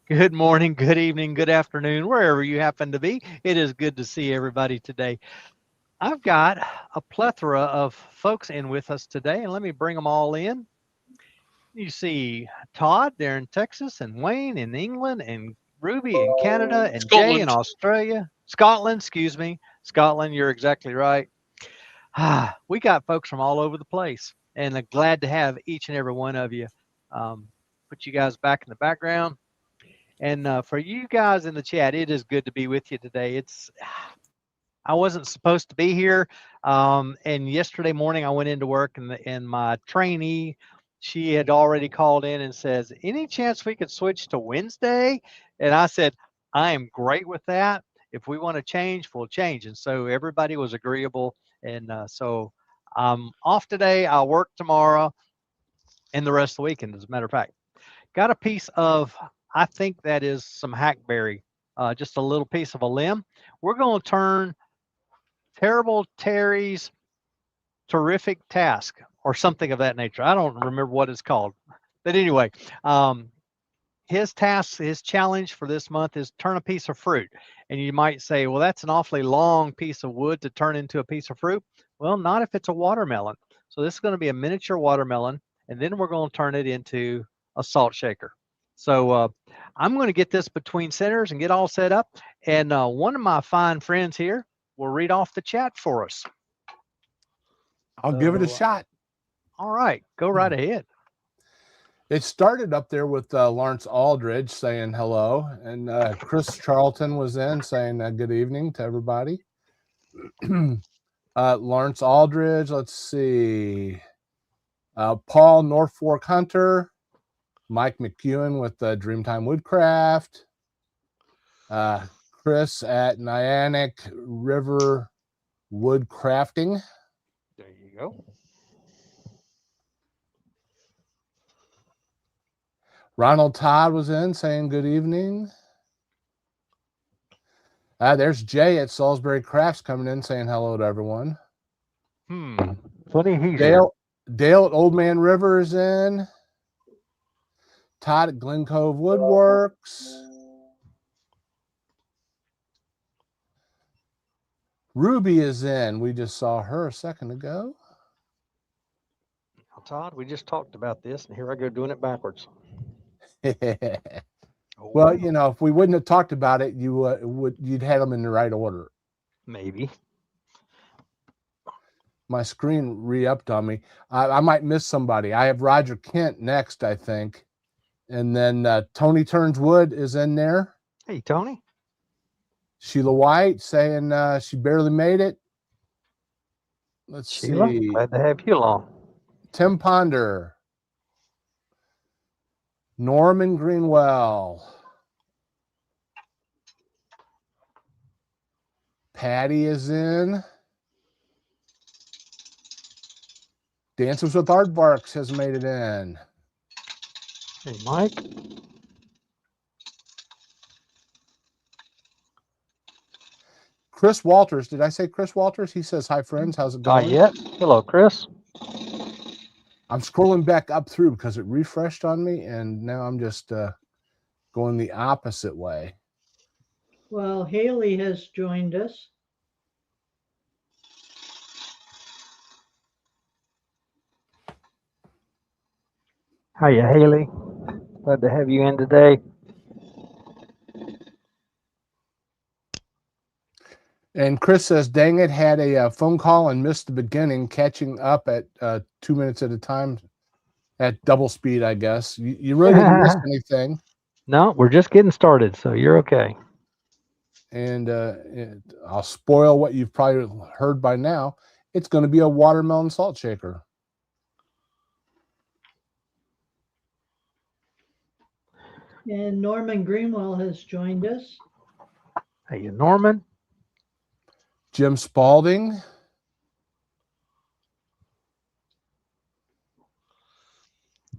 Good morning, good evening, good afternoon, wherever you happen to be. It is good to see everybody today. I've got a plethora of folks in with us today, and let me bring them all in. You see Todd there in Texas, and Wayne in England, and Ruby in Canada, and Jay in Scotland. Australia. Scotland, excuse me. Scotland, you're exactly right. We got folks from all over the place, and I'm glad to have each and every one of you. Um, put you guys back in the background. And for you guys in the chat, it is good to be with you today. I wasn't supposed to be here, and yesterday morning I went into work, and my trainee, she had already called in and says, "Any chance we could switch to Wednesday?" And I said, "I am great with that. If we want to change, we'll change." And so everybody was agreeable, and so I'm off today. I'll work tomorrow and the rest of the weekend. As a matter of fact, got a piece of, I think that is some hackberry, just a little piece of a limb. We're going to turn Terrible Terry's terrific task or something of that nature. I don't remember what it's called. But anyway, um, his task, his challenge for this month is turn a piece of fruit. And you might say, well, that's an awfully long piece of wood to turn into a piece of fruit. Well, not if it's a watermelon. So this is going to be a miniature watermelon, and then we're going to turn it into a salt shaker. So I'm going to get this between centers and get all set up. And one of my fine friends here will read off the chat for us. I'll give it a So, shot. all right, go right ahead. It started up there with Lawrence Aldridge saying hello, and Chris Charlton was in saying good evening to everybody. Lawrence Aldridge, let's see. Paul Norfolk Hunter, Mike McEwen with Dreamtime Woodcraft, Chris at Nyack River Woodcrafting. There you go. Ronald Todd was in saying good evening. There's Jay at Salisbury Crafts coming in saying hello to everyone. Funny he's here. Dale at Old Man River is in. Todd at Glen Cove Woodworks. Ruby is in. We just saw her a second ago. Now, Todd, we just talked about this, and here I go doing it backwards. Well, you know, if we wouldn't have talked about it, you'd had them in the right order. Maybe. My screen re-upped on me. I might miss somebody. I have Roger Kent next, I think. And then Tony Turns Wood is in there. Hey, Tony. Sheila White saying she barely made it. Let's Sheila, see. glad to have you along. Tim Ponder. Norman Greenwell. Patty is in. Dancers with Aardvarks has made it in. Hey, Mike. Chris Walters. Did I say Chris Walters? He says, hi, friends. How's it going? Not yet. Hello, Chris. I'm scrolling back up through because it refreshed on me, and now I'm just going the opposite way. Well, Haley has joined us. Hiya, Haley. Glad to have you in today. And Chris says, dang it, had a phone call and missed the beginning, catching up at 2 minutes at a time at double speed, I guess. You really didn't miss anything. No, we're just getting started, so you're okay. And I'll spoil what you've probably heard by now. It's going to be a watermelon salt shaker. And Norman Greenwell has joined us. Hey, Norman. Jim Spalding.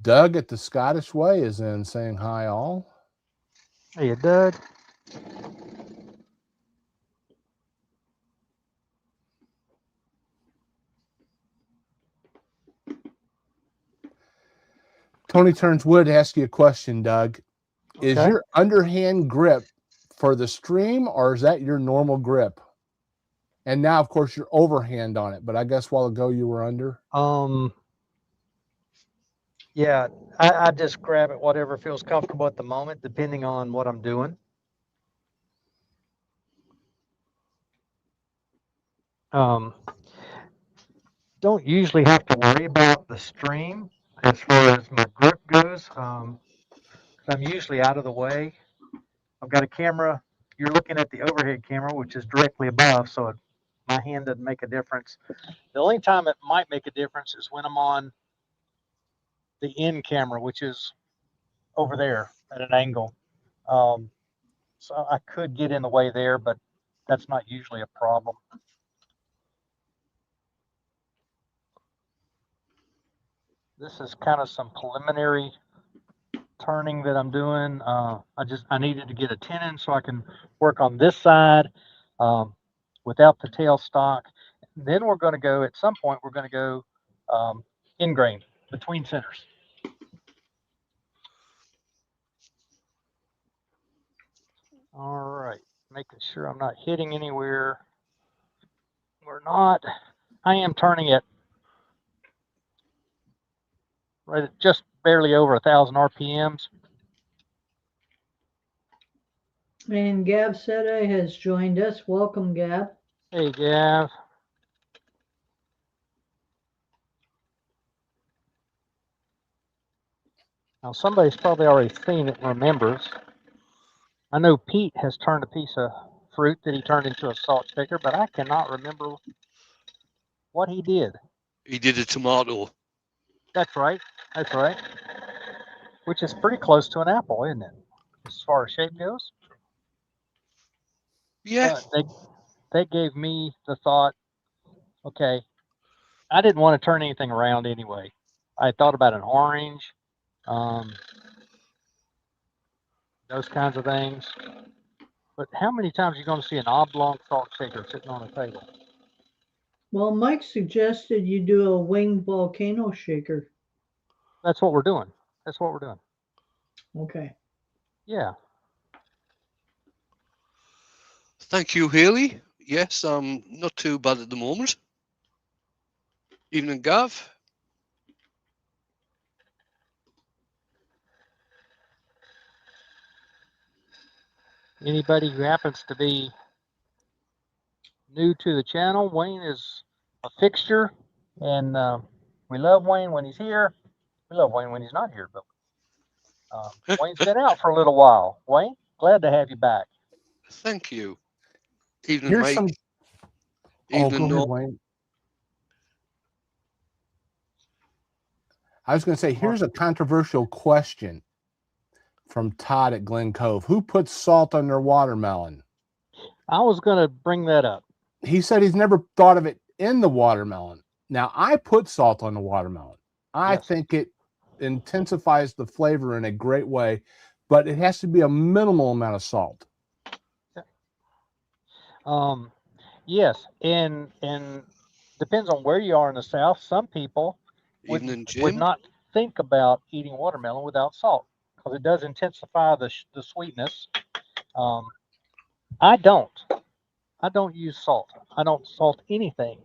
Doug at the Scottish Way is in saying hi all. Hey, Doug. Tony Turns Wood asked you a question, Doug. Is Okay. your underhand grip for the stream, or is that your normal grip? And now, of course, you're overhand on it, but I guess while ago you were under. Yeah, I just grab it whatever feels comfortable at the moment, depending on what I'm doing. Don't usually have to worry about the stream as far as my grip goes. I'm usually out of the way. I've got a camera. You're looking at the overhead camera, which is directly above, so my hand doesn't make a difference. The only time it might make a difference is when I'm on the in camera, which is over there at an angle. So I could get in the way there, but that's not usually a problem. This is kind of some preliminary turning that I'm doing. I needed to get a tenon so I can work on this side without the tailstock. Then we're going to go, at some point, we're going to go in grain between centers. All right, making sure I'm not hitting anywhere. We're not. I am turning it right at just barely over 1,000 RPMs. And Gab Seta has joined us. Welcome, Gab. Hey, Gav. Now, somebody's probably already seen it and remembers. I know Pete has turned a piece of fruit that he turned into a salt shaker, but I cannot remember what he did. He did a tomato. That's right. That's right. Which is pretty close to an apple, isn't it? As far as shape goes. Yeah. They gave me the thought, okay, I didn't want to turn anything around anyway. I thought about an orange, those kinds of things. But how many times are you going to see an oblong salt shaker sitting on a table? Well, Mike suggested you do a winged volcano shaker. That's what we're doing. That's what we're doing. Okay. Yeah. Thank you, Haley. Yes, I'm not too bad at the moment. Evening, Gav. Anybody who happens to be new to the channel, Wayne is a fixture, and we love Wayne when he's here. We love Wayne when he's not here, but Wayne's been out for a little while. Wayne, glad to have you back. Thank you. Evening, Here's Mike. some. Evening, go ahead, Wayne. I was going to say, here's a controversial question from Todd at Glen Cove. Who puts salt on their watermelon? I was going to bring that up. He said he's never thought of it in the watermelon. Now, I put salt on the watermelon. I think it intensifies the flavor in a great way, but it has to be a minimal amount of salt. Yes, and depends on where you are in the South. Some people would not think about eating watermelon without salt because it does intensify the sweetness. I don't use salt. I don't salt anything.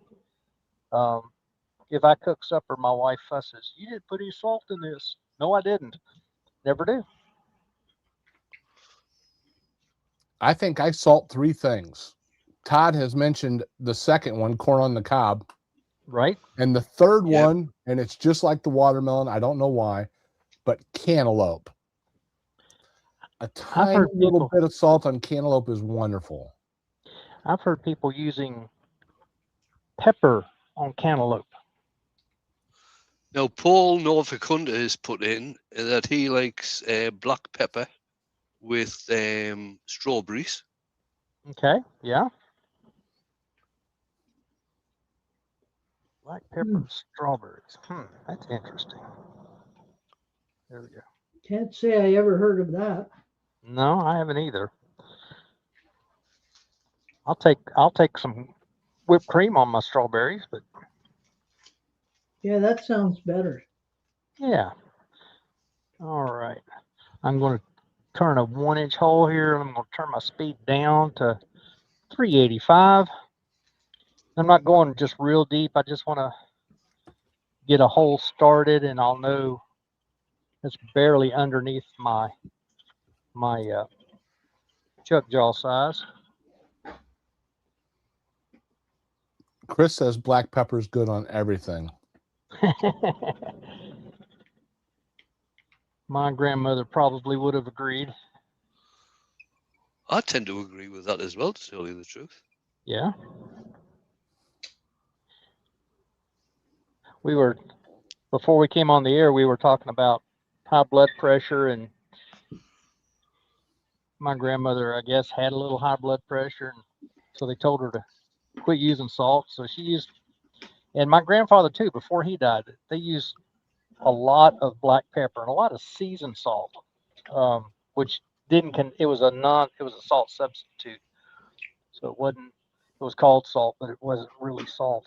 If I cook supper, my wife fusses, "You didn't put any salt in this." No, I didn't. Never do. I think I salt 3 things. Todd has mentioned the second one, corn on the cob. Right. And the third one, and it's just like the watermelon, I don't know why, but cantaloupe. A tiny little bit of salt on cantaloupe is wonderful. I've heard people using pepper on cantaloupe. Now, Paul Novacunda has put in that he likes black pepper with strawberries. Okay, yeah. Black pepper and strawberries. That's interesting. There we go. Can't say I ever heard of that. No, I haven't either. I'll take some whipped cream on my strawberries, but yeah, that sounds better. Yeah. All right. I'm going to turn a 1-inch hole here. I'm going to turn my speed down to 385. I'm not going just real deep. I just want to get a hole started, and I'll know it's barely underneath my chuck jaw size. Chris says black pepper is good on everything. My grandmother probably would have agreed. I tend to agree with that as well, to tell you the truth. Yeah. We were, before we came on the air, we were talking about high blood pressure, and my grandmother, I guess, had a little high blood pressure, and so they told her to quit using salt. So she used, and my grandfather too, before he died, they used a lot of black pepper and a lot of seasoned salt, which didn't, it was a salt substitute. So it was called salt, but it wasn't really salt.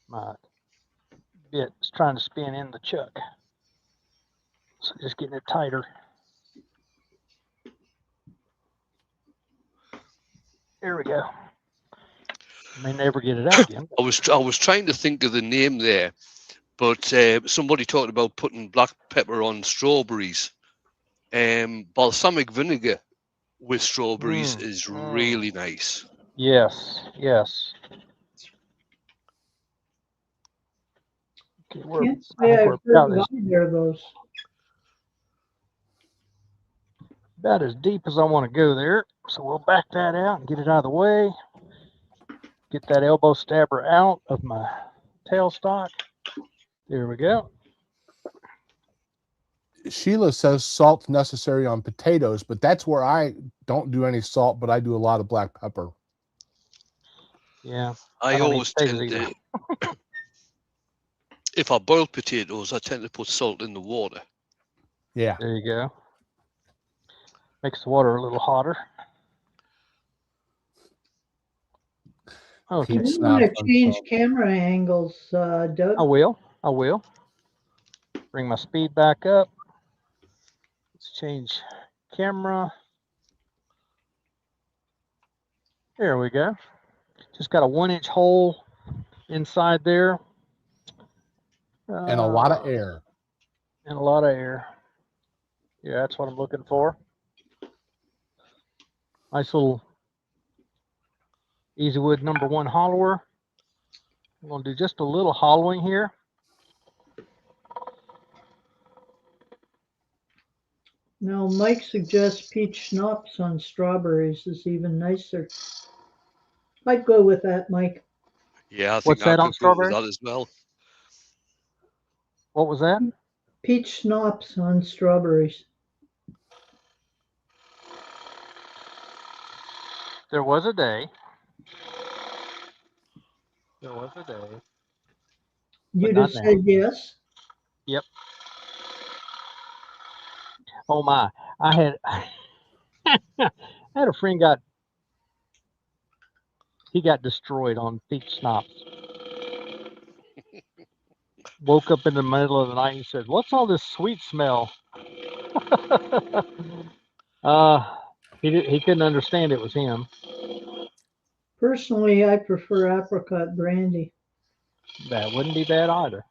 My bit is trying to spin in the chuck. So just getting it tighter. There we go. May never get it out again. I was trying to think of the name there, but somebody talked about putting black pepper on strawberries. Balsamic vinegar with strawberries is really nice. Yes, yes. Okay, Can't say I've heard of either of those. About as deep as I want to go there. So we'll back that out and get it out of the way. Get that elbow stabber out of my tailstock. There we go. Sheila says salt's necessary on potatoes, but that's where I don't do any salt, but I do a lot of black pepper. Yeah. I always tend to, if I boil potatoes, I tend to put salt in the water. Yeah. There you go. Makes the water a little hotter. Okay. You want to change camera angles, Doug? I will. Bring my speed back up. Let's change camera. There we go. Just got a 1-inch hole inside there. And a lot of air. And a lot of air. Yeah, that's what I'm looking for. Nice little Easywood #1 hollower. I'm going to do just a little hollowing here. No, Mike suggests peach schnapps on strawberries is even nicer. I'd go with that, Mike. Yeah, I think I could go with that as well. What was that? Peach schnapps on strawberries. There was a day. You'd have said yes? Yep. Oh my! I had a friend got destroyed on peach schnapps. Woke up in the middle of the night and said, "What's all this sweet smell?" He couldn't understand it was him. Personally, I prefer apricot brandy. That wouldn't be bad either,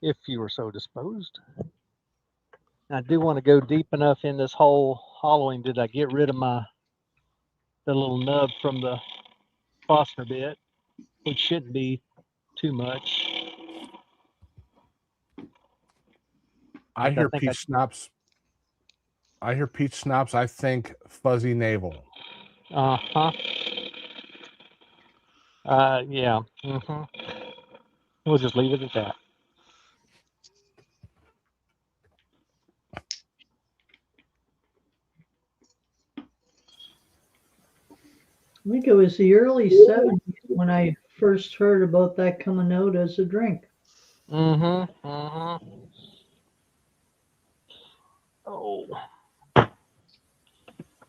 if you were so disposed. I do want to go deep enough in this whole hollowing. Did I get rid of the little nub from the Fostner bit, which shouldn't be too much. I hear peach schnapps. I hear peach schnapps. I think fuzzy navel. Yeah. We'll just leave it at that. I think it was the early 70s when I first heard about that coming out as a drink. Oh.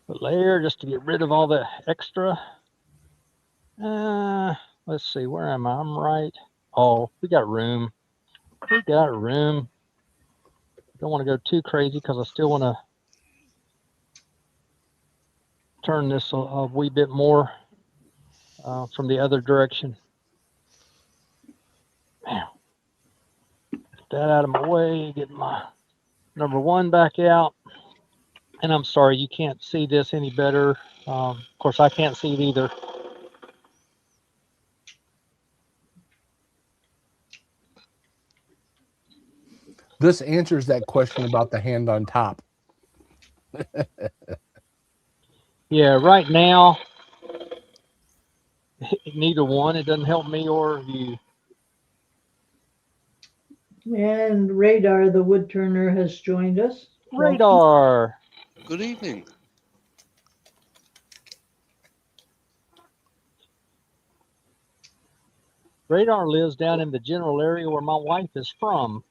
Put layer just to get rid of all the extra. Let's see, where am I? I'm right. Oh, we got room. We got room. Don't want to go too crazy because I still want to turn this a wee bit more from the other direction. Now, get that out of my way, get my number 1 back out. And I'm sorry, you can't see this any better. Of course, I can't see it either. This answers that question about the hand on top. Yeah, right now, neither one. It doesn't help me or you. And Radar, the wood turner, has joined us. Welcome. Radar. Good evening. Radar lives down in the general area where my wife is from.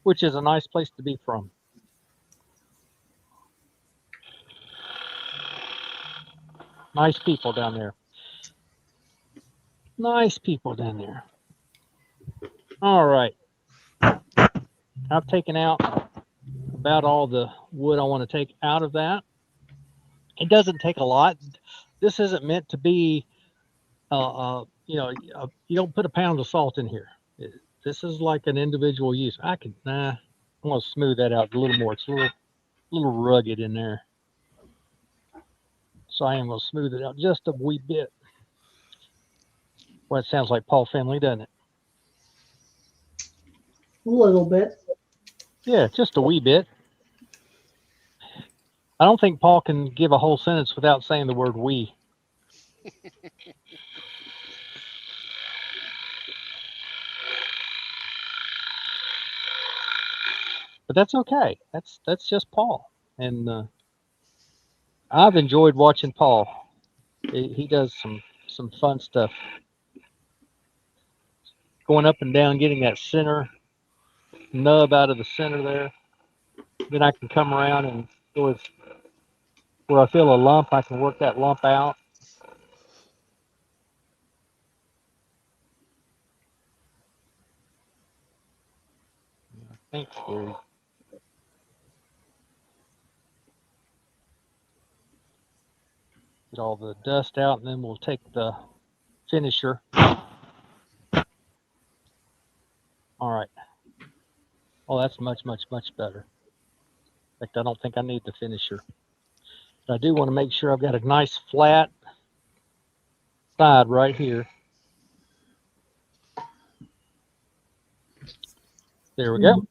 Which is a nice place to be from. Nice people down there. Nice people down there. All right. I've taken out about all the wood I want to take out of that. It doesn't take a lot. This isn't meant to be, you don't put a pound of salt in here. This is like an individual use. I'm going to smooth that out a little more. It's a little rugged in there. So I am going to smooth it out just a wee bit. Well, it sounds like Paul Finley, doesn't it? A little bit. Yeah, just a wee bit. I don't think Paul can give a whole sentence without saying the word we. But that's okay. That's just Paul. And I've enjoyed watching Paul. He does some fun stuff. Going up and down, getting that center nub out of the center there. Then I can come around and with where I feel a lump, I can work that lump out. Thanks, Gary. Get all the dust out, and then we'll take the finisher. All right. Oh, that's much, much, much better. In fact, I don't think I need the finisher. But I do want to make sure I've got a nice flat side right here. There we go.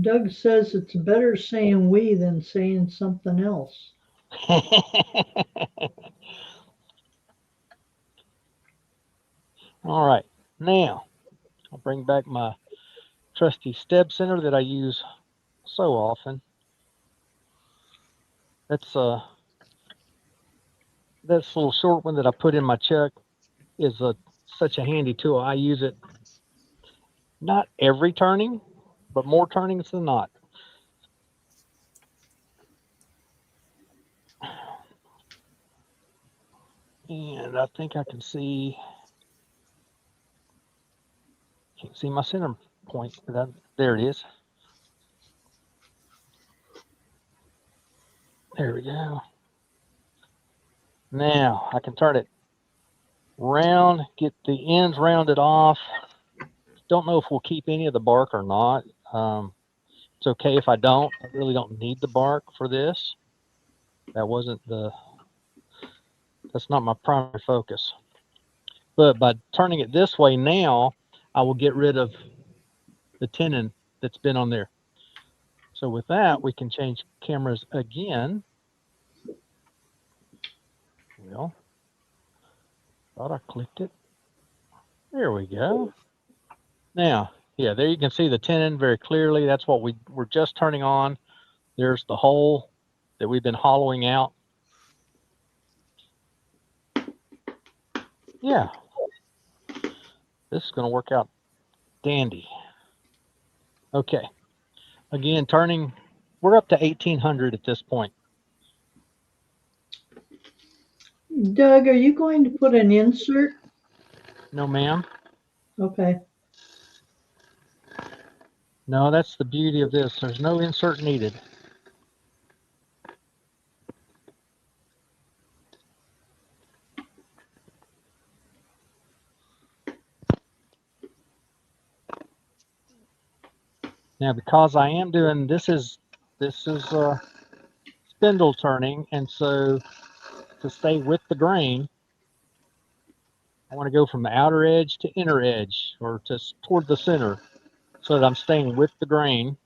Doug says it's better saying we than saying something else. All right. Now, I'll bring back my trusty steb center that I use so often. That's this little short one that I put in my chuck is such a handy tool. I use it not every turning, but more turnings than not. And I think I can see, can't see my center point, but there it is. There we go. Now I can turn it round, get the ends rounded off. Don't know if we'll keep any of the bark or not. It's okay if I don't. I really don't need the bark for this. That's not my primary focus. But by turning it this way now, I will get rid of the tenon that's been on there. So with that, we can change cameras again. Well, thought I clicked it. There we go. Now, yeah, there you can see the tenon very clearly. That's what we're just turning on. There's the hole that we've been hollowing out. Yeah. This is going to work out dandy. Okay. Again, turning, we're up to 1800 at this point. Doug, are you going to put an insert? No, ma'am. Okay. No, that's the beauty of this. There's no insert needed. Now, because I am doing, this is spindle turning, and so to stay with the grain, I want to go from the outer edge to inner edge, or to toward the center, so that I'm staying with the grain.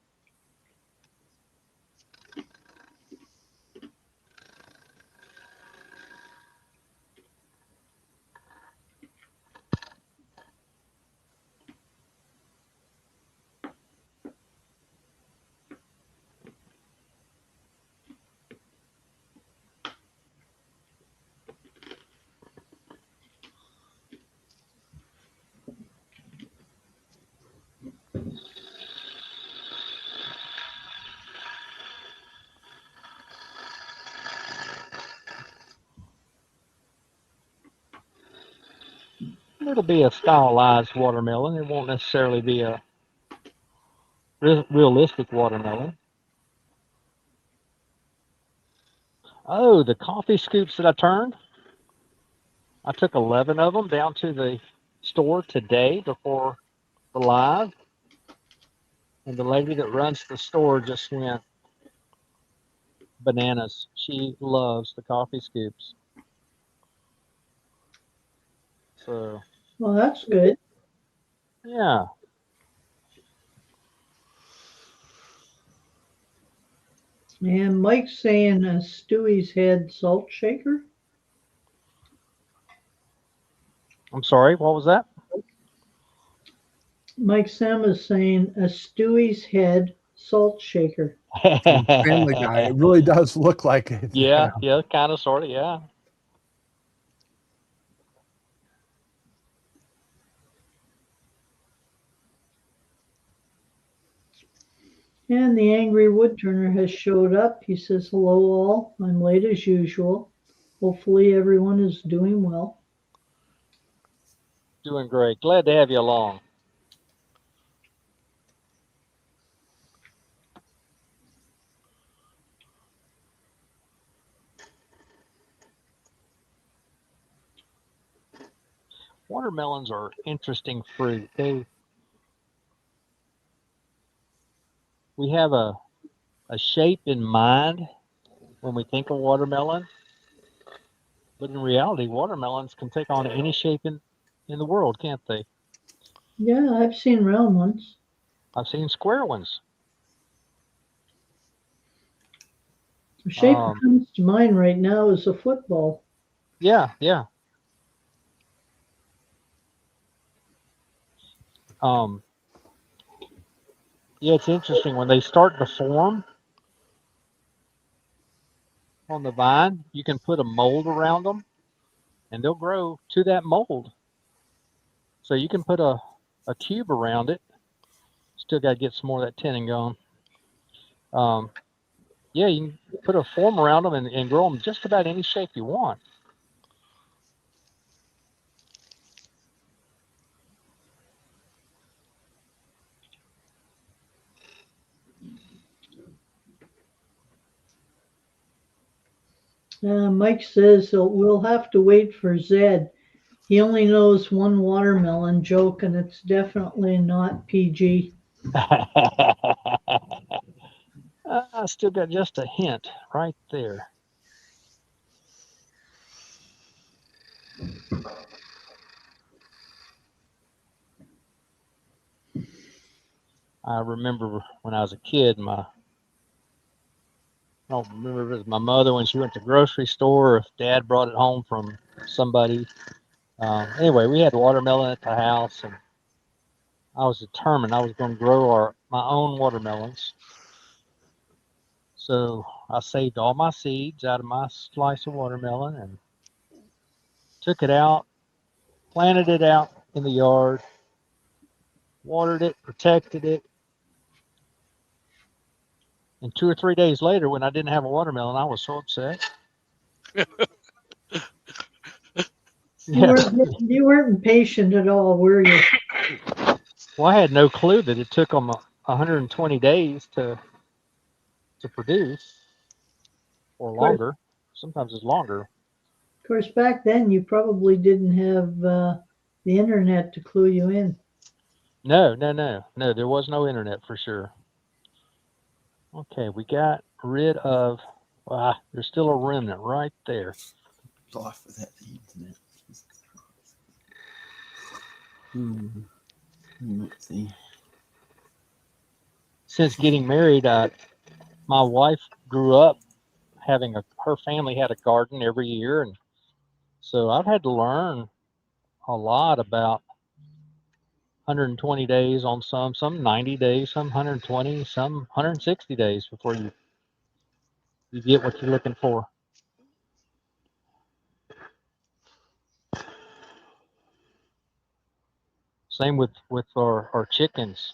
It'll be a stylized watermelon. It won't necessarily be a realistic watermelon. Oh, the coffee scoops that I turned. I took 11 of them down to the store today before the live. And the lady that runs the store just went bananas. She loves the coffee scoops. So, Well, that's good. yeah. And Mike's saying a Stewie's head salt shaker. I'm sorry, what was that? Mike Sam is saying a Stewie's head salt shaker. From Family Guy. It really does look like it. Yeah, kind of, sort of, yeah. And the angry woodturner has showed up. He says, hello all. I'm late as usual. Hopefully everyone is doing well. Doing great. Glad to have you along. Watermelons are interesting fruit. We have a shape in mind when we think of watermelon, but in reality, watermelons can take on any shape in the world, can't they? Yeah, I've seen round ones. I've seen square ones. The shape that comes to mind right now is a football. Yeah. Yeah, it's interesting when they start to form on the vine. You can put a mold around them, and they'll grow to that mold. So you can put a cube around it. Still got to get some more of that tinning going. Yeah, you can put a form around them and grow them just about any shape you want. Mike says we'll have to wait for Zed. He only knows one watermelon joke, and it's definitely not PG. I still got just a hint right there. I remember when I was a kid, I don't remember if it was my mother when she went to the grocery store or if Dad brought it home from somebody. Anyway, we had watermelon at the house, and I was determined I was going to grow my own watermelons. So I saved all my seeds out of my slice of watermelon and took it out, planted it out in the yard, watered it, protected it. And 2 or 3 days later, when I didn't have a watermelon, I was so upset. Yeah. You weren't patient at all, were you? Well, I had no clue that it took them 120 days to produce, or longer. Sometimes it's longer. Of course, back then you probably didn't have the internet to clue you in. No. There was no internet for sure. Okay, we got rid of. There's still a remnant right there. Life without the internet. Let's see. Since getting married, my wife grew up having her family had a garden every year, and so I've had to learn a lot about 120 days on some 90 days, some 120, some 160 days before you get what you're looking for. Same with our chickens.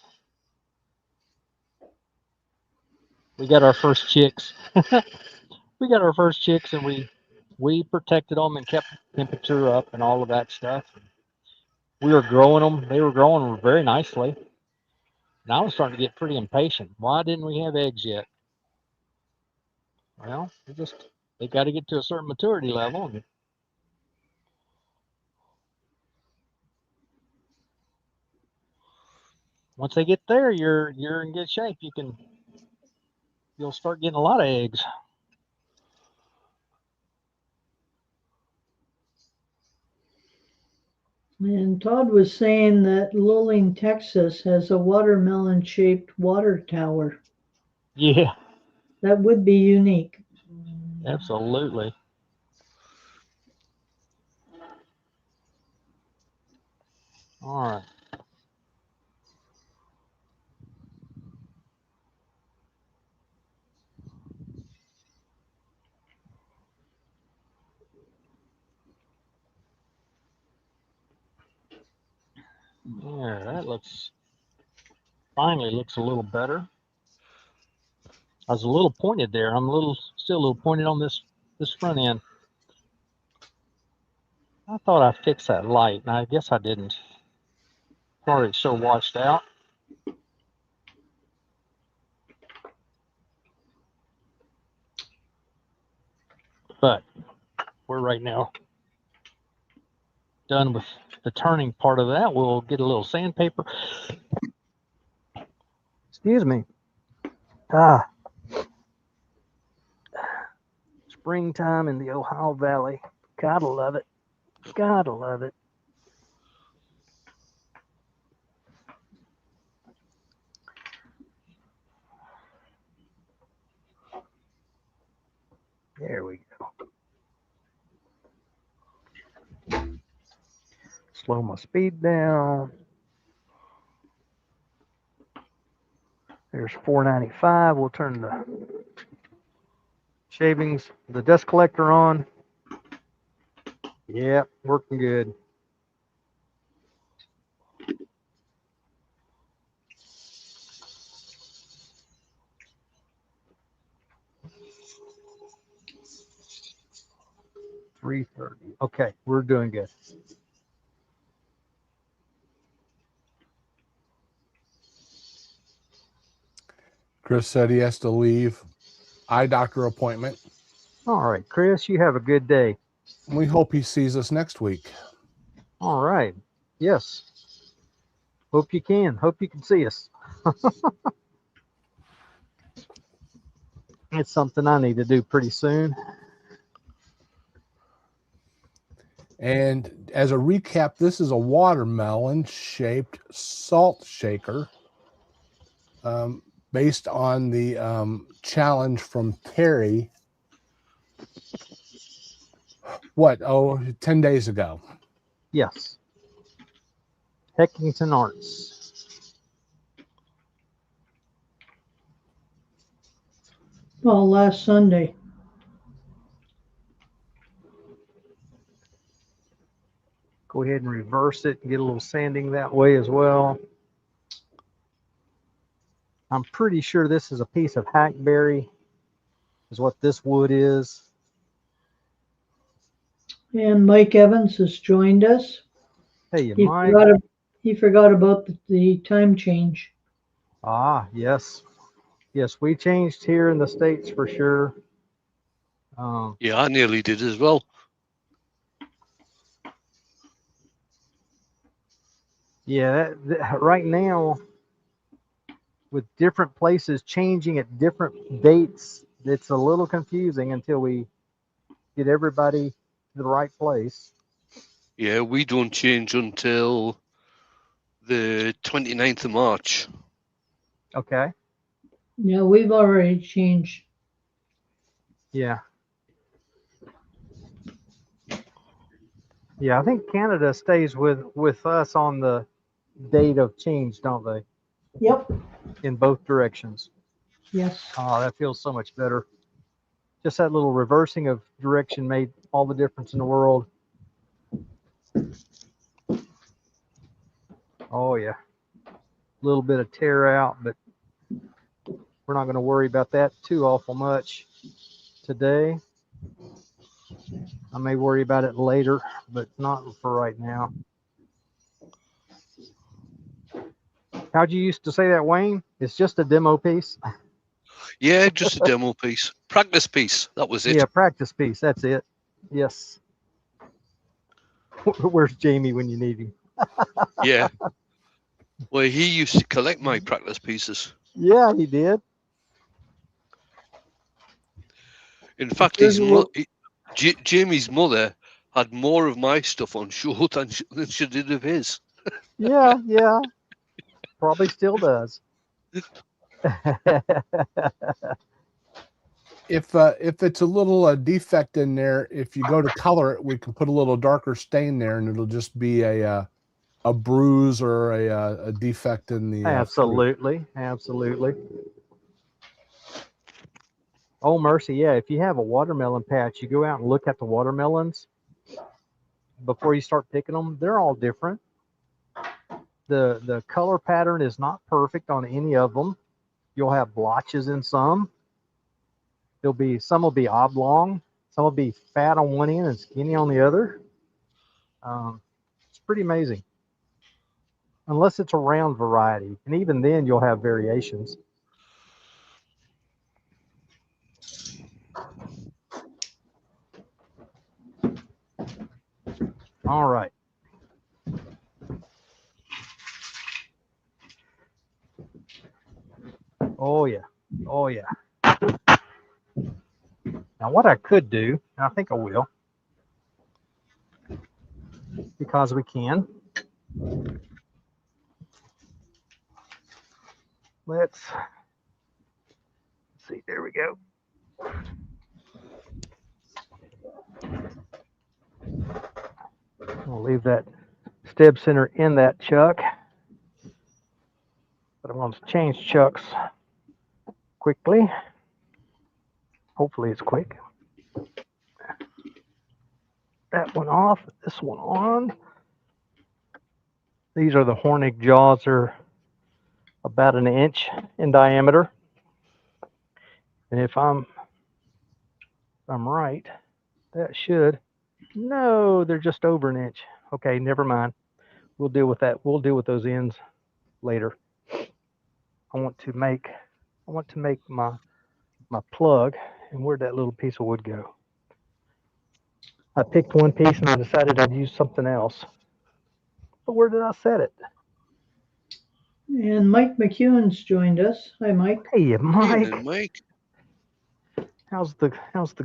We got our first chicks. We got our first chicks, and we protected them and kept the temperature up and all of that stuff. We were growing them. They were growing very nicely. And I was starting to get pretty impatient. Why didn't we have eggs yet? Well, they got to get to a certain maturity level. And once they get there, you're in good shape. You'll start getting a lot of eggs. And Todd was saying that Luling, Texas has a watermelon-shaped water tower. Yeah, That would be unique. absolutely. All right. Yeah, that finally looks a little better. I was a little pointed there. I'm still a little pointed on this front end. I thought I fixed that light, and I guess I didn't. Sorry, it's so washed out. But we're right now done with the turning part of that. We'll get a little sandpaper. Excuse me. Springtime in the Ohio Valley. Gotta love it. Gotta love it. There we go. Slow my speed down. There's 495. We'll turn the shavings, the dust collector on. Yep, working good. $330. Okay, we're doing good. Chris said he has to leave. Eye doctor appointment. All right, Chris, you have a good day. We hope he sees us next week. All right. Yes. Hope you can. Hope you can see us. It's something I need to do pretty soon. And as a recap, this is a watermelon-shaped salt shaker based on the challenge from Terry. 10 days ago. Yes. Heckington Arts. Well, last Sunday. Go ahead and reverse it and get a little sanding that way as well. I'm pretty sure this is a piece of hackberry, is what this wood is. And Mike Evans has joined us. Hey, He Mike. forgot, he forgot about the time change. Ah, yes. Yes, we changed here in the States for sure. Yeah, I nearly did as well. Yeah, right now, with different places changing at different dates, it's a little confusing until we get everybody to the right place. Yeah, we don't change until the 29th of March. Okay. Yeah, we've already changed. Yeah. Yeah, I think Canada stays with us on the date of change, don't they? Yep. In both directions. Yes. Oh, that feels so much better. Just that little reversing of direction made all the difference in the world. Oh yeah. A little bit of tear out, but we're not going to worry about that too awful much today. I may worry about it later, but not for right now. How'd you used to say that, Wayne? It's just a demo piece. Yeah, just a demo piece. Practice piece. That was it. Yeah, practice piece. That's it. Yes. Where's Jamie when you need him? Yeah. Well, he used to collect my practice pieces. Yeah, he did. In fact, Jamie's mother had more of my stuff on show than she did of his. Yeah, yeah. Probably still does. If it's a little defect in there, if you go to color it, we can put a little darker stain there, and it'll just be a bruise or a defect in the fruit. Absolutely, absolutely. Oh mercy, yeah. If you have a watermelon patch, you go out and look at the watermelons before you start picking them. They're all different. The color pattern is not perfect on any of them. You'll have blotches in some. Some will be oblong, some will be fat on one end and skinny on the other. It's pretty amazing. Unless it's a round variety, and even then you'll have variations. All right. Oh yeah. Oh yeah. Now what I could do, and I think I will, because we can. Let's see. There we go. We'll leave that steb center in that chuck, but I'm going to change chucks quickly. Hopefully it's quick. That one off, this one on. These are the Hornig jaws. They're about an inch in diameter. And if I'm right, that should, no, they're just over an inch. Okay, never mind. We'll deal with that. We'll deal with those ends later. I want to make my plug, and where'd that little piece of wood go? I picked one piece and I decided I'd use something else. But where did I set it? And Mike McEwen's joined us. Hi, Mike. Hey, Mike. Evening, Mike. How's the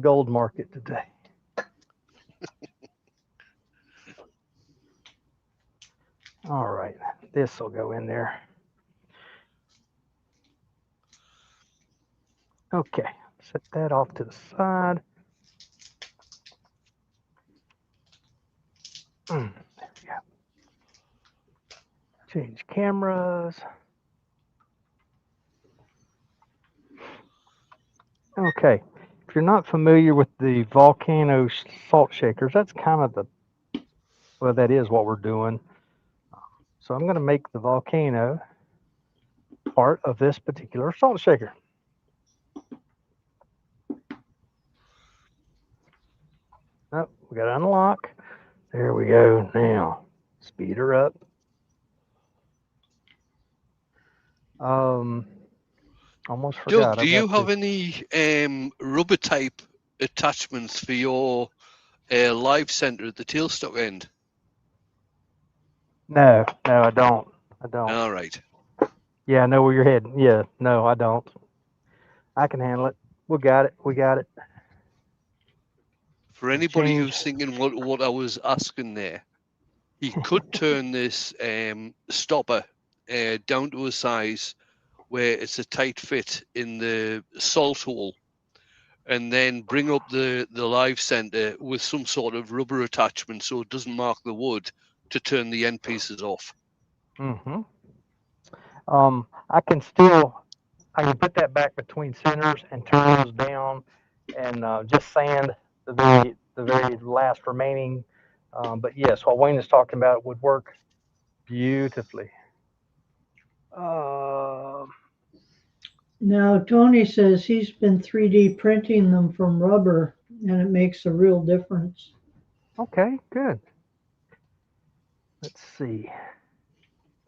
gold market today? All right, this will go in there. Okay, set that off to the side. There we go. Change cameras. Okay, if you're not familiar with the Volcano salt shakers, that's kind of that is what we're doing. So I'm going to make the Volcano part of this particular salt shaker. Oh, we got to unlock. There we go. Now, speed her up. Almost forgot. Doug, do I've you got have to- any rubber type attachments for your live center at the tailstock end? No, I don't. All right. Yeah, I know where you're heading. Yeah, no, I don't. I can handle it. We got it. For anybody Change. who's thinking what I was asking there, he could turn this stopper down to a size where it's a tight fit in the salt hole, and then bring up the live center with some sort of rubber attachment so it doesn't mark the wood to turn the end pieces off. Mm-hmm. I can put that back between centers and turn those down, and just sand the very last remaining. But yes, what Wayne is talking about would work beautifully. Now, Tony says he's been 3D printing them from rubber, and it makes a real difference. Okay, good. Let's see.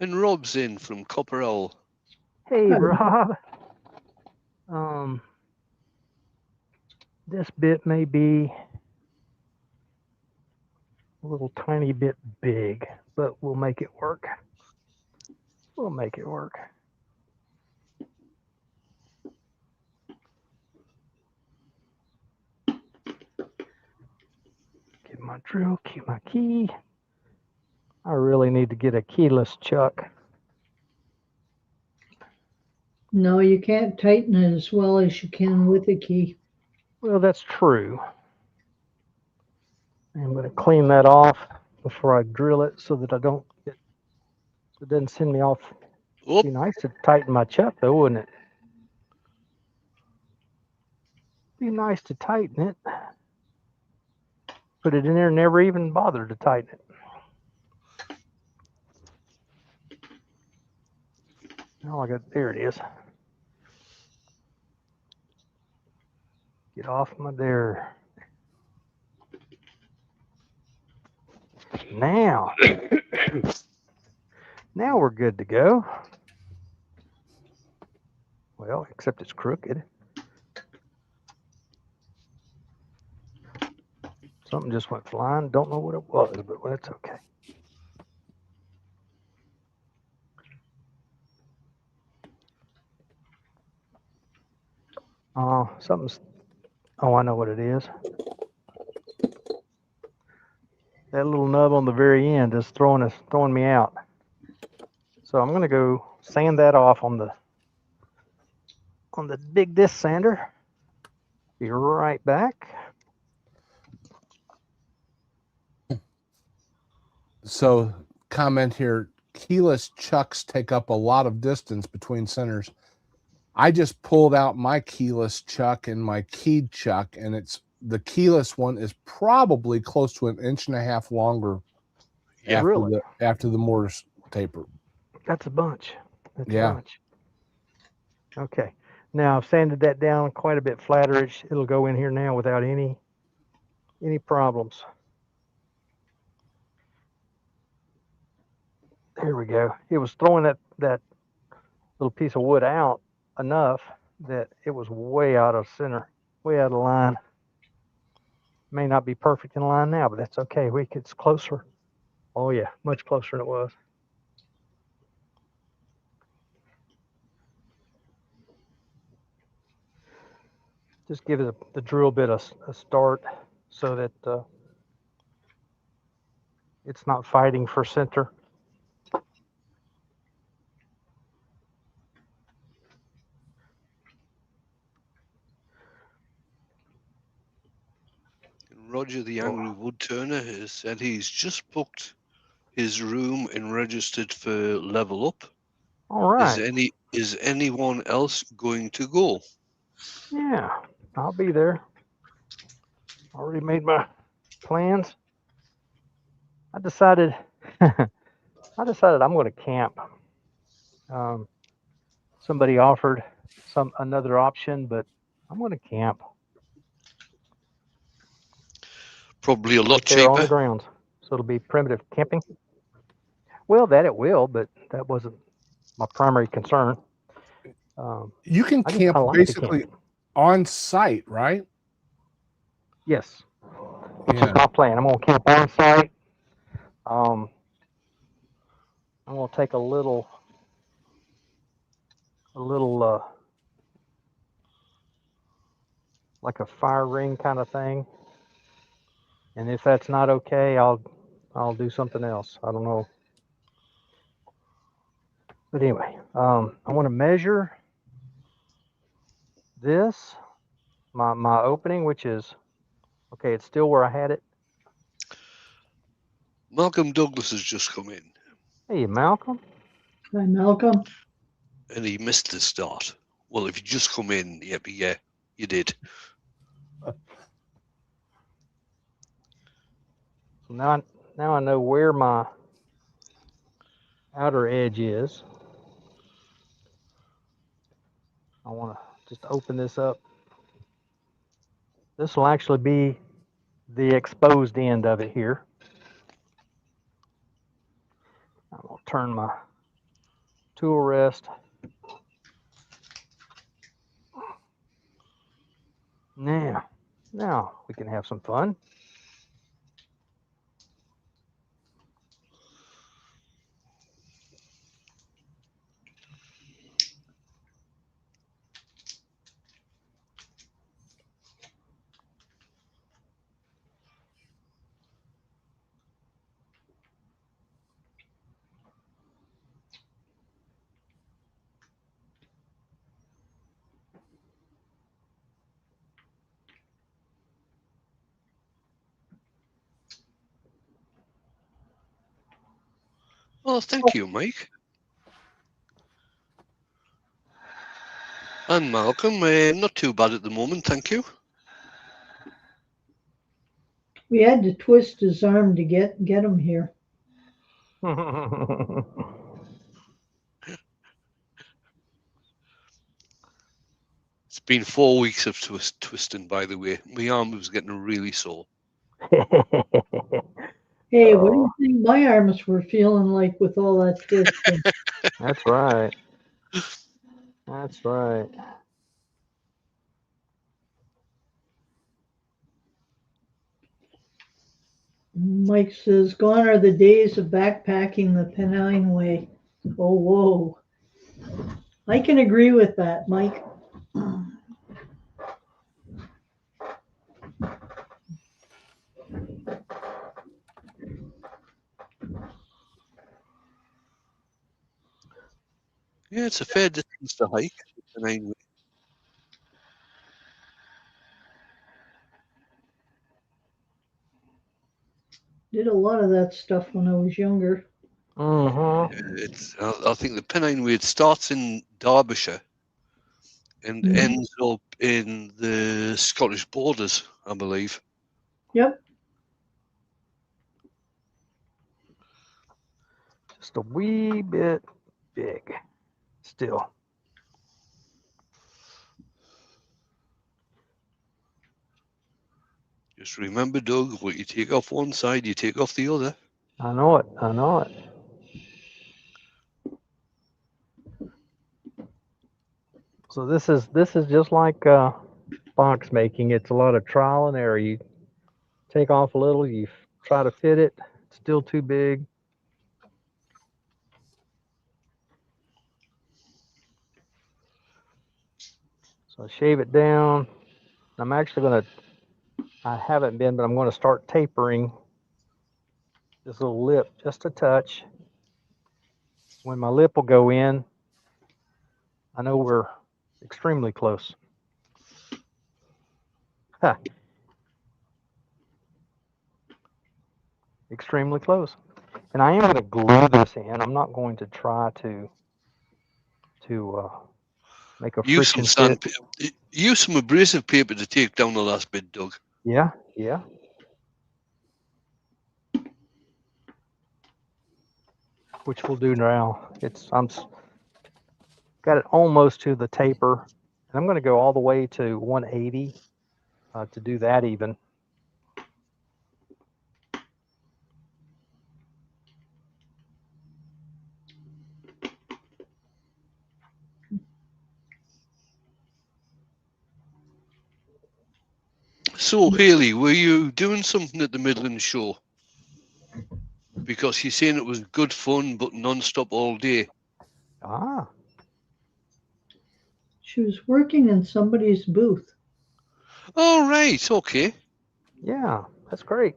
And Rob's in from Copperell. Hey, Hi. Rob. This bit may be a little tiny bit big, but we'll make it work. Get my drill, keep my key. I really need to get a keyless chuck. No, you can't tighten it as well as you can with a key. Well, that's true. I'm going to clean that off before I drill it so that it doesn't send me off. Oh, Be nice to tighten my chuck though, wouldn't it? Be nice to tighten it. Put it in there and never even bother to tighten it. Oh, there it is. Get off my there. Now we're good to go. Well, except it's crooked. Something just went flying. Don't know what it was, but that's okay. Oh, I know what it is. That little nub on the very end is throwing me out. So I'm going to go sand that off on the big disc sander. Be right back. So, comment here, keyless chucks take up a lot of distance between centers. I just pulled out my keyless chuck and my keyed chuck, and the keyless one is probably close to 1.5 inches longer after the mortise taper. That's a bunch. Yeah. A bunch. Okay. Now I've sanded that down quite a bit flatter. It'll go in here now without any problems. There we go. It was throwing that little piece of wood out enough that it was way out of center, way out of line. May not be perfect in line now, but that's okay. It's closer. Oh yeah, much closer than it was. Just give the drill bit a start so that it's not fighting for center. Roger the Angry Wood Turner has said he's just booked his room and registered for Level Up. All right. Is anyone else going to go? Yeah, I'll be there. Already made my plans. I decided I'm going to camp. somebody offered another option, but I'm going to camp Probably a lot right there on the cheaper. grounds. So it'll be primitive camping. Well, that it will, but that wasn't my primary concern. You can I just camp kinda like to basically camp. on site, right? Yes, which Yeah. is my plan. I'm going to camp on site. I'm going to take a little like a fire ring kind of thing. And if that's not okay, I'll do something else. I don't know. But anyway, I want to measure this, my opening, which is okay. It's still where I had it. Malcolm Douglas has just come in, Hey, Malcolm. Hi, Malcolm. and he missed the start. Well, if you just come in, yeah, you did. So now I know where my outer edge is. I want to just open this up. This will actually be the exposed end of it here. I'm going to turn my tool rest. Now we can have some fun. Oh, thank you, Mike. And Malcolm, not too bad at the moment, thank you. We had to twist his arm to get him here. It's been 4 weeks of twisting, by the way. My arm was getting really sore. Hey, what do you think my arms were feeling like with all that twisting? That's right. That's right. Mike says, gone are the days of backpacking the Pennine Way. Oh, whoa. I can agree with that, Mike. Yeah, it's a fair distance to hike. Anyway. Did a lot of that stuff when I was younger. I think the Pennine Way starts in Derbyshire and Mhm. ends up in the Scottish borders, I believe. Yep. Just a wee bit big still. Just remember, Doug, what you take off one side, you take off the other. I know it. I know it. So this is just like box making. It's a lot of trial and error. You take off a little, you try to fit it. It's still too big. So I shave it down. I'm actually going to, I haven't been, but I'm going to start tapering this little lip just a touch. When my lip will go in, I know we're extremely close. Huh. Extremely close. And I am going to glue this in. I'm not going to try to make a Use friction some fit. use some abrasive paper to take down the last bit, Doug. Yeah. Which we'll do now. Got it almost to the taper. And I'm going to go all the way to 180 to do that even. So, Haley, were you doing something at the Midland show? Because you're saying it was good fun, but non-stop all day. Ah, She was working in somebody's booth. Oh, right. Okay. yeah, that's great.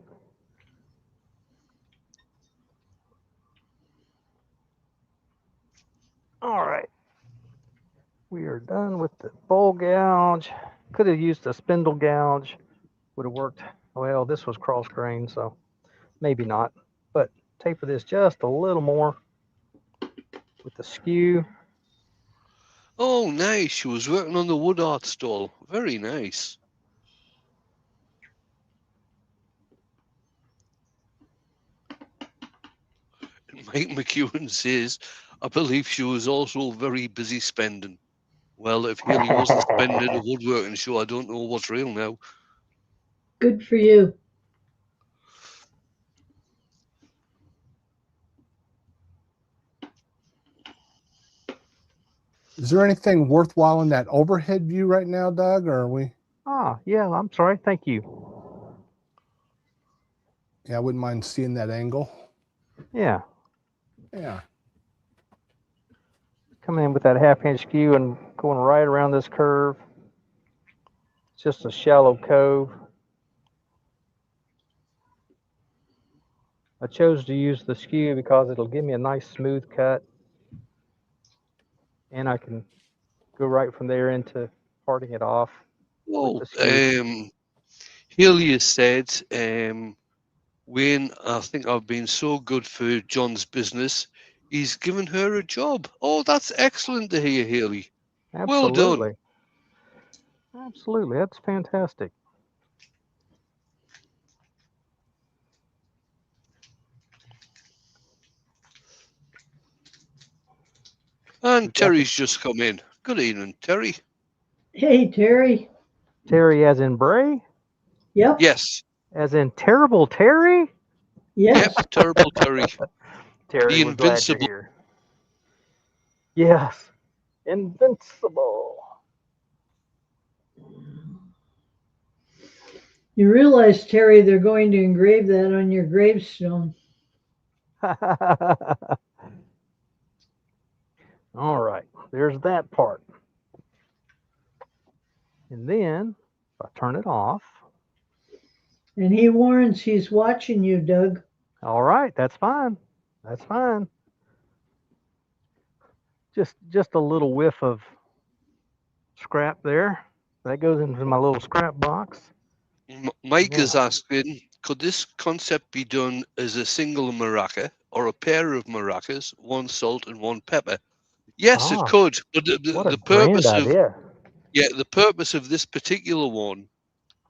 All right. We are done with the bowl gouge. Could have used a spindle gouge. Would have worked. Well, this was cross grain, so maybe not. But taper this just a little more with the skew. Oh, nice. She was working on the wood art stall. Very nice. Mike McEwen says, I believe she was also very busy spending. Well, if Haley wasn't spending at a woodworking show, I don't know what's real now. Good for you. Is there anything worthwhile in that overhead view right now, Doug? Or are we? Ah, yeah, I'm sorry. Thank you. Yeah, I wouldn't mind seeing that angle. Yeah. Yeah. Coming in with that 1/2 inch skew and going right around this curve. It's just a shallow cove. I chose to use the skew because it'll give me a nice smooth cut. And I can go right from there into parting it off with Oh, the skew. Haley has said, Wayne, I think I've been so good for John's business. He's given her a job. Oh, that's excellent to hear, Haley. Well done. Absolutely. Absolutely. That's fantastic. And We've got Terry's just come in. Good evening, Terry. Hey, Terry. Terry as in Bray? Yep. Yes. As in terrible Terry? Yes. Yep, terrible Terry. Terry, The we're glad you're invincible. here. Yes. Invincible. You realize, Terry, they're going to engrave that on your gravestone. All right. There's that part. And then if I turn it off. And he warns he's watching you, Doug. All right, that's fine. That's fine. Just a little whiff of scrap there. That goes into my little scrap box. Mike Yeah. is asking, could this concept be done as a single maraca or a pair of maracas, one salt and one pepper? Yes, it could. But What a the grand purpose of idea. the purpose of this particular one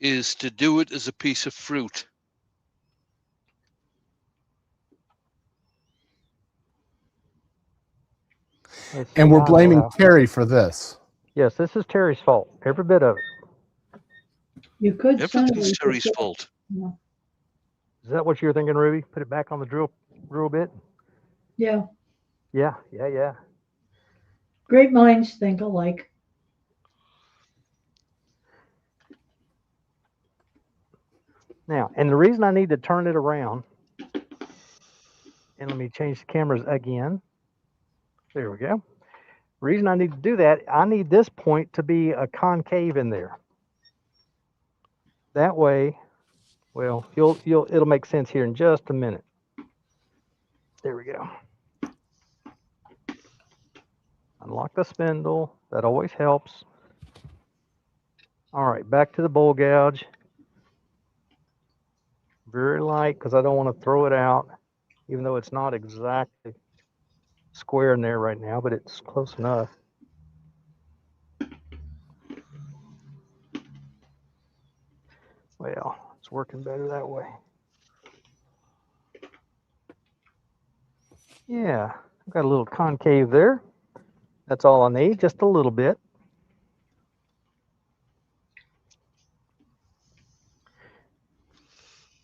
is to do it as a piece of fruit. And we're blaming Terry for this. Yes, this is Terry's fault. Every bit of it. You could send Everything's it. Terry's fault. Yeah. Is that what you're thinking, Ruby? Put it back on the drill bit? Yeah. Yeah. Great minds think alike. Now, and the reason I need to turn it around, and let me change the cameras again. There we go. Reason I need to do that, I need this point to be a concave in there. That way, well, it'll make sense here in just a minute. There we go. Unlock the spindle. That always helps. All right, back to the bowl gouge. Very light because I don't want to throw it out, even though it's not exactly square in there right now, but it's close enough. Well, it's working better that way. Yeah, I've got a little concave there. That's all I need, just a little bit.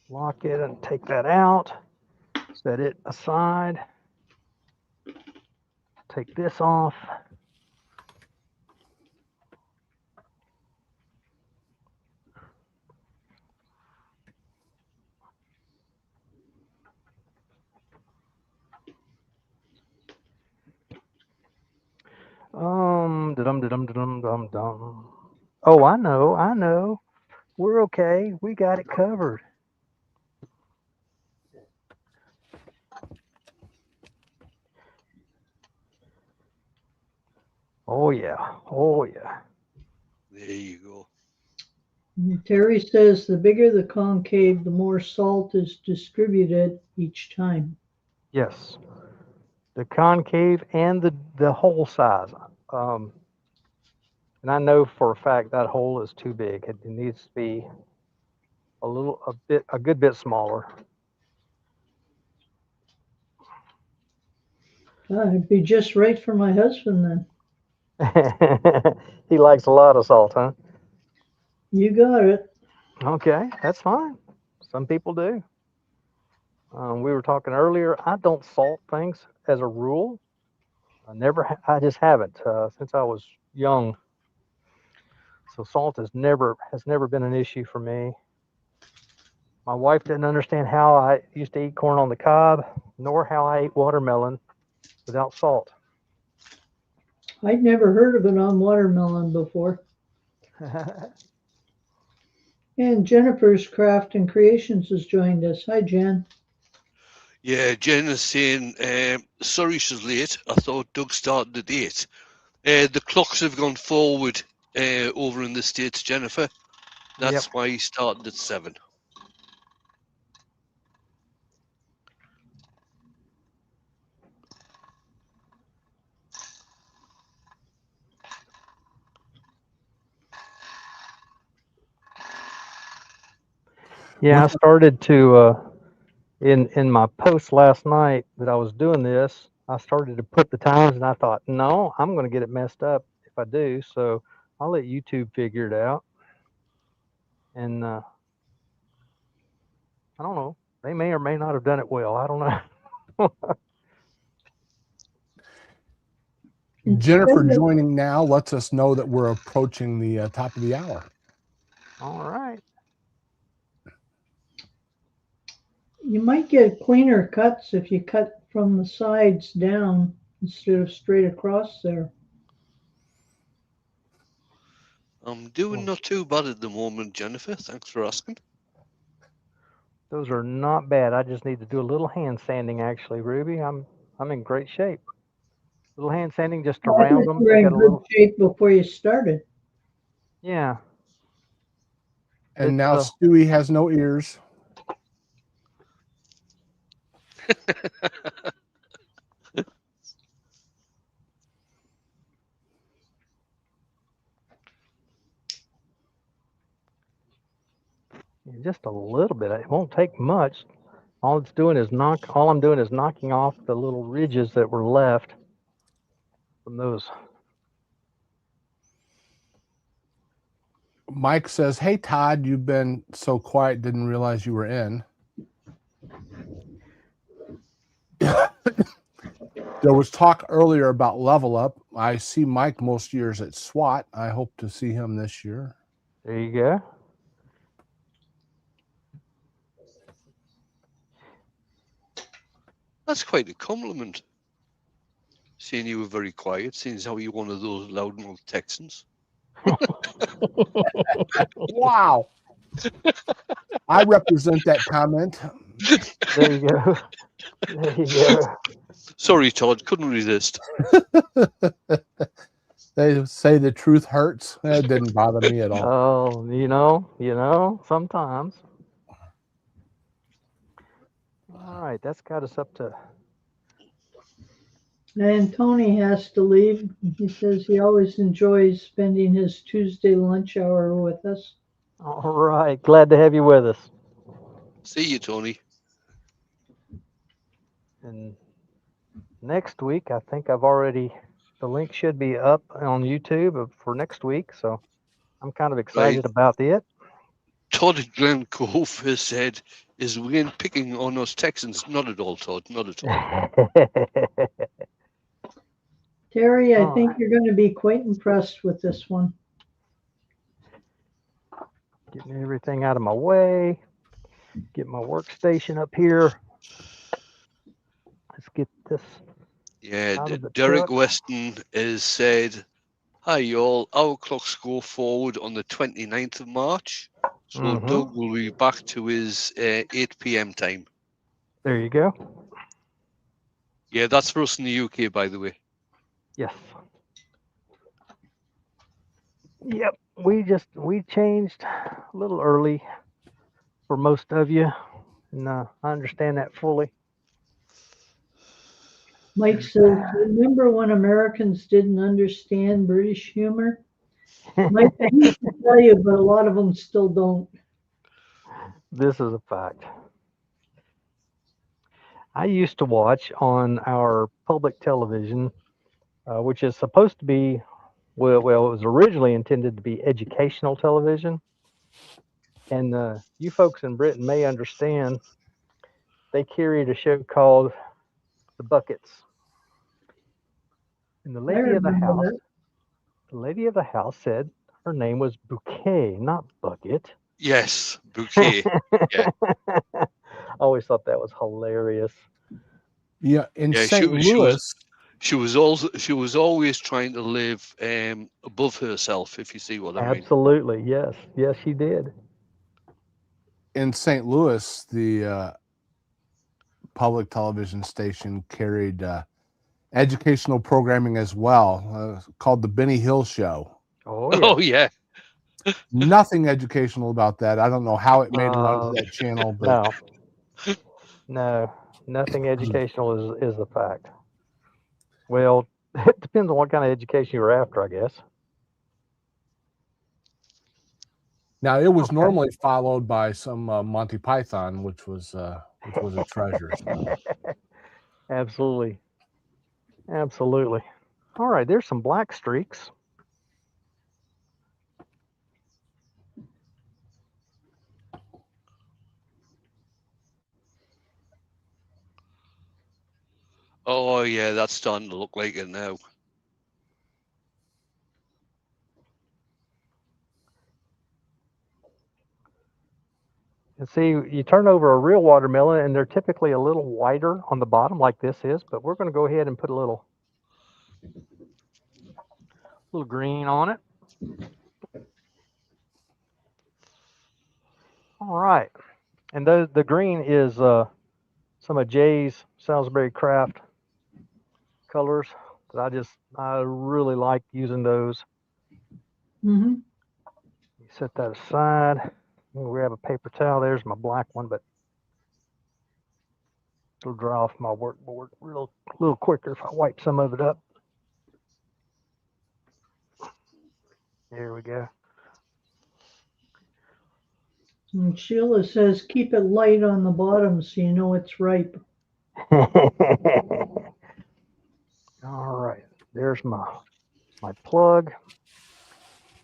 Lock it and take that out. Set it aside. Take this off. Dum. Oh, I know. We're okay. We got it covered. Oh yeah. Oh yeah. There you go. Terry says the bigger the concave, the more salt is distributed each time. Yes. The concave and the hole size. And I know for a fact that hole is too big. It needs to be a good bit smaller. It'd be just right for my husband then. He likes a lot of salt, huh? You got it. Okay, that's fine. Some people do. We were talking earlier. I don't salt things as a rule. I just haven't since I was young. So salt has never been an issue for me. My wife didn't understand how I used to eat corn on the cob, nor how I ate watermelon without salt. I'd never heard of it on watermelon before. And Jennifer's Craft and Creations has joined us. Hi, Jen. Yeah, Jen is saying, sorry she's late. I thought Doug started at 8. The clocks have gone forward over in the States, Jennifer. That's why he started at 7. Yeah, I started to in my post last night that I was doing this. I started to put the times, and I thought, no, I'm going to get it messed up if I do. So I'll let YouTube figure it out. And I don't know. They may or may not have done it well. I don't know. Jennifer joining now lets us know that we're approaching the top of the hour. All right. You might get cleaner cuts if you cut from the sides down instead of straight across there. I'm doing not too bad at the moment, Jennifer. Thanks for asking. Those are not bad. I just need to do a little hand sanding, actually, Ruby. I'm in great shape. Little hand sanding just around them. You were in good shape before you started. Yeah. And now Stewie has no ears. Just a little bit. It won't take much. All I'm doing is knocking off the little ridges that were left from those. Mike says, "Hey Todd, you've been so quiet, didn't realize you were in." There was talk earlier about Level Up. I see Mike most years at SWAT. I hope to see him this year. There you go. That's quite a compliment. Seeing you were very quiet, seeing as how you're one of those loudmouth Texans. Wow. I represent that comment. There you go. There you go. Sorry, Todd, couldn't resist. They say the truth hurts. That didn't bother me at all. Oh, you know, sometimes. All right, that's got us up to. And Tony has to leave. He says he always enjoys spending his Tuesday lunch hour with us. All right, glad to have you with us. See you, Tony. And next week, I think I've already the link should be up on YouTube for next week. So I'm kind of Right. excited about it. Todd at Glen Cove has said, "Is Wayne picking on us Texans?" Not at all, Todd. Not at all. Terry, I Oh. think you're going to be quite impressed with this one. Getting everything out of my way. Get my workstation up here. Let's get this Yeah, out of the Derek truck. Weston has said, "Hi, y'all. Our clocks go forward on the 29th of March. So Mhm. Doug will be back to his 8 p.m. time." There you go. Yeah, that's for us in the UK, by the way. Yes. Yep. We changed a little early for most of you, and I understand that fully. Mike says, remember when Americans didn't understand British humor? Mike, I used to tell you, but a lot of them still don't. This is a fact. I used to watch on our public television, which is supposed to be, well, it was originally intended to be educational television. And you folks in Britain may understand they carried a show called The Buckets. And I remember that. the lady of the house said her name was Bouquet, not Bucket. Yes, bouquet. Yeah. I always thought that was hilarious. Yeah, in Yeah, St. Louis, she was always trying to live above herself, if you see what I mean. Absolutely, yes, yes, she did. in St. Louis, the public television station carried educational programming as well, called the Benny Hill Show. Oh yeah. Oh yeah. Nothing educational about that. I don't know how it made it onto that channel, but No, nothing educational is the fact. Well, it depends on what kind of education you're after, I guess. now it was Okay. normally followed by some Monty Python, which was a treasure. So. Absolutely. Absolutely. All right, there's some black streaks. Oh yeah, that's starting to look like it now. And see, you turn over a real watermelon, and they're typically a little whiter on the bottom, like this is. But we're going to go ahead and put a little green on it. All right, and the green is some of Jay's Salisbury Craft colors that I really like using those. Mm-hmm. Set that aside. We'll grab a paper towel. There's my black one, but it'll dry off my workboard a little quicker if I wipe some of it up. There we go. And Sheila says, keep it light on the bottom so you know it's ripe. All right, there's my plug.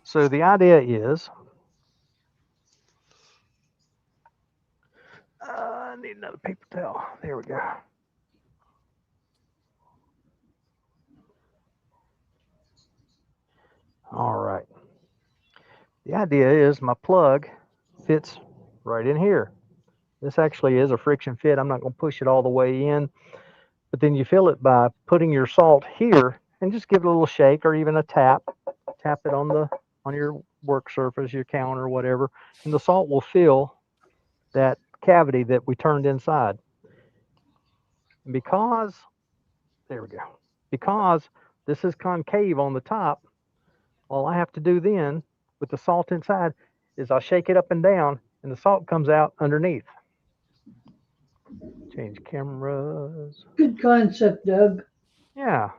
So the idea is, I need another paper towel. There we go. All right. The idea is my plug fits right in here. This actually is a friction fit. I'm not going to push it all the way in, but then you fill it by putting your salt here and just give it a little shake or even a tap. Tap it on your work surface, your counter, whatever, and the salt will fill that cavity that we turned inside. And because this is concave on the top, all I have to do then with the salt inside is I shake it up and down and the salt comes out underneath. Change cameras. Good concept, Doug. Yeah.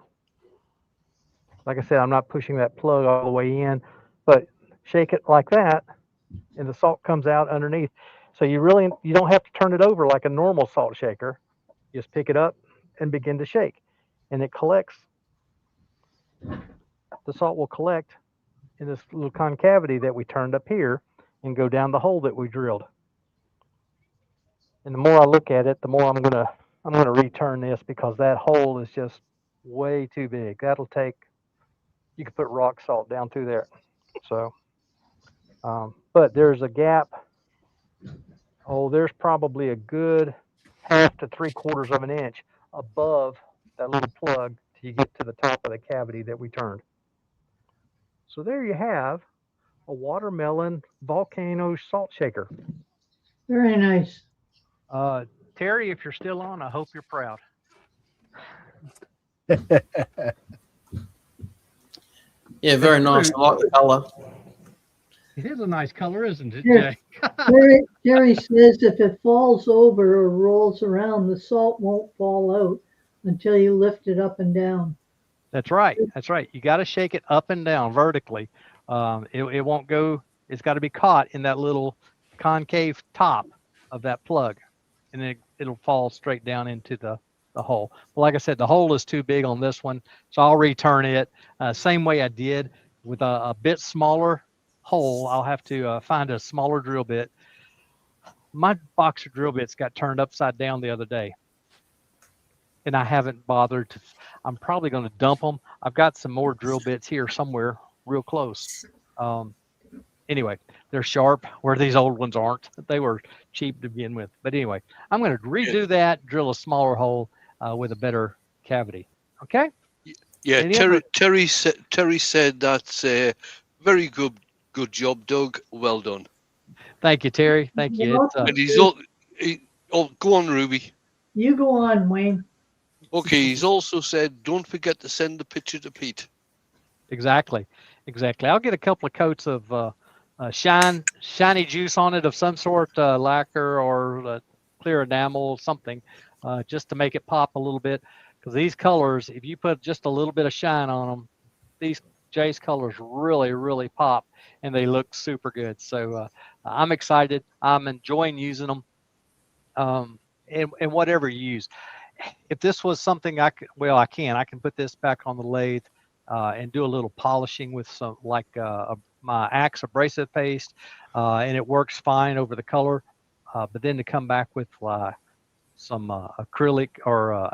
Like I said, I'm not pushing that plug all the way in, but shake it like that and the salt comes out underneath. So you don't have to turn it over like a normal salt shaker. Just pick it up and begin to shake. And it collects the salt will collect in this little concavity that we turned up here and go down the hole that we drilled. And the more I look at it, the more I'm gonna return this because that hole is just way too big. That'll take, you could put rock salt down through there. So, but there's a gap. Oh, there's probably a good half to 3/4 of an inch above that little plug till you get to the top of the cavity that we turned. So there you have a watermelon volcano salt shaker. Very nice. Terry, if you're still on, I hope you're proud. Yeah, very nice. I like the color. It is a nice color, isn't it, Yeah. Jay? Terry says if it falls over or rolls around, the salt won't fall out until you lift it up and down. That's right. That's right. You got to shake it up and down vertically. It won't go. It's got to be caught in that little concave top of that plug, and it'll fall straight down into the hole. But like I said, the hole is too big on this one, so I'll return it same way I did with a bit smaller hole. I'll have to find a smaller drill bit. My box of drill bits got turned upside down the other day, and I haven't bothered to. I'm probably going to dump them. I've got some more drill bits here somewhere real close. Anyway, they're sharp where these old ones aren't. They were cheap to begin with. But anyway, I'm going to redo that, drill a smaller hole with a better cavity. Okay? Yeah, Any Terry said that's a very good job, Doug. Well done. Thank you, Terry. Thank you. It's, And he's all. Oh, go on, Ruby. You go on, Wayne. Okay, he's also said, don't forget to send the picture to Pete. Exactly. I'll get a couple of coats of shiny juice on it of some sort, lacquer or clear enamel, something, just to make it pop a little bit. Because these colors, if you put just a little bit of shine on them, these Jay's colors really, really pop, and they look super good. So I'm excited. I'm enjoying using them, and whatever you use. If this was something I can put this back on the lathe and do a little polishing with some my Axe abrasive paste, and it works fine over the color. But then to come back with some acrylic or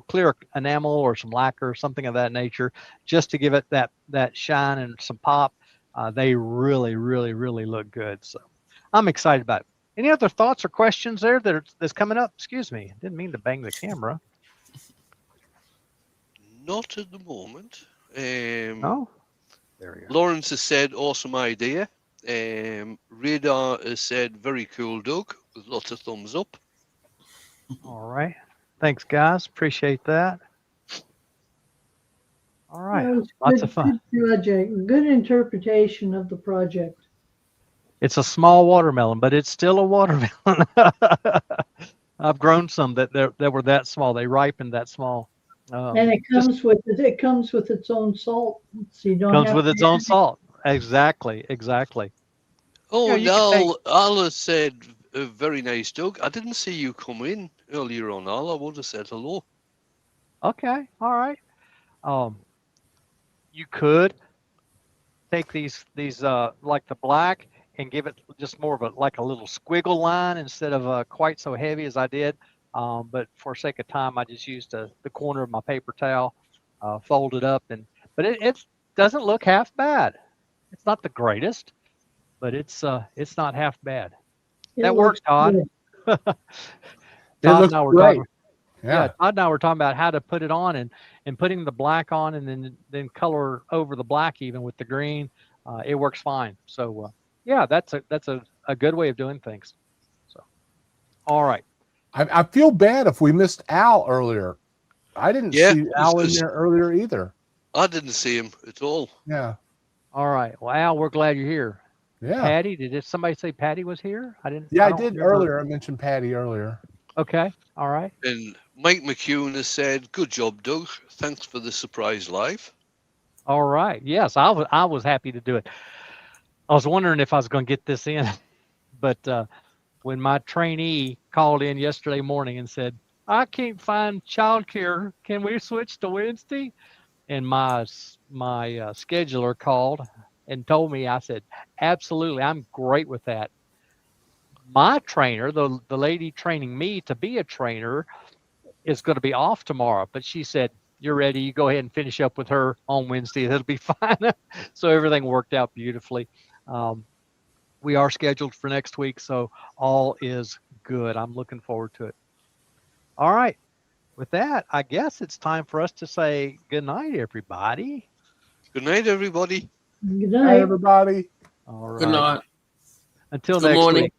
clear enamel or some lacquer or something of that nature, just to give it that shine and some pop, they really, really, really look good. So I'm excited about it. Any other thoughts or questions there that's coming up? Excuse me, didn't mean to bang the camera. Not at the moment. Oh, there you go. Lawrence has said, awesome idea. Radar has said, very cool, Doug, with lots of thumbs up. All right. Thanks, guys. Appreciate that. All right. Lots of fun. Good project. Good interpretation of the project. It's a small watermelon, but it's still a watermelon. I've grown some that were that small. They ripened that small. And it comes with its own salt. So you don't comes have with to its own add salt. Exactly. Oh, Yeah, you can Al has said, very nice, Doug. I didn't see you come in earlier on, Al. I would have said hello. Okay. All right. You could take these like the black and give it just more of like a little squiggle line instead of quite so heavy as I did. But for sake of time, I just used the corner of my paper towel, folded up, but it doesn't look half bad. It's not the greatest, but it's not half bad. That works, Todd. It Todd looks and I were great. talking. Yeah. Todd and I were talking about how to put it on and putting the black on and then color over the black even with the green. It works fine. So yeah, that's a good way of doing things. So, all right. I feel bad if we missed Al earlier. I didn't see Al in there earlier either. I didn't see him at all. Yeah. All right. Well, Al, we're glad you're here. Yeah. Patty, did somebody say Patty was here? I didn't. Yeah, I don't did remember. earlier. I mentioned Patty earlier. Okay. All right. And Mike McEwen has said, good job, Doug. Thanks for the surprise live. All right. Yes, I was happy to do it. I was wondering if I was going to get this in, but when my trainee called in yesterday morning and said, I can't find childcare, can we switch to Wednesday? and my scheduler called and told me, I said, absolutely, I'm great with that. My trainer, the lady training me to be a trainer, is going to be off tomorrow, but she said, you're ready, you go ahead and finish up with her on Wednesday, it'll be fine. So everything worked out beautifully. We are scheduled for next week, so all is good. I'm looking forward to it. All right, with that, I guess it's time for us to say good night, everybody. Good night, everybody. Good Hi, night. everybody. All right. Good night. Until Good next morning. week.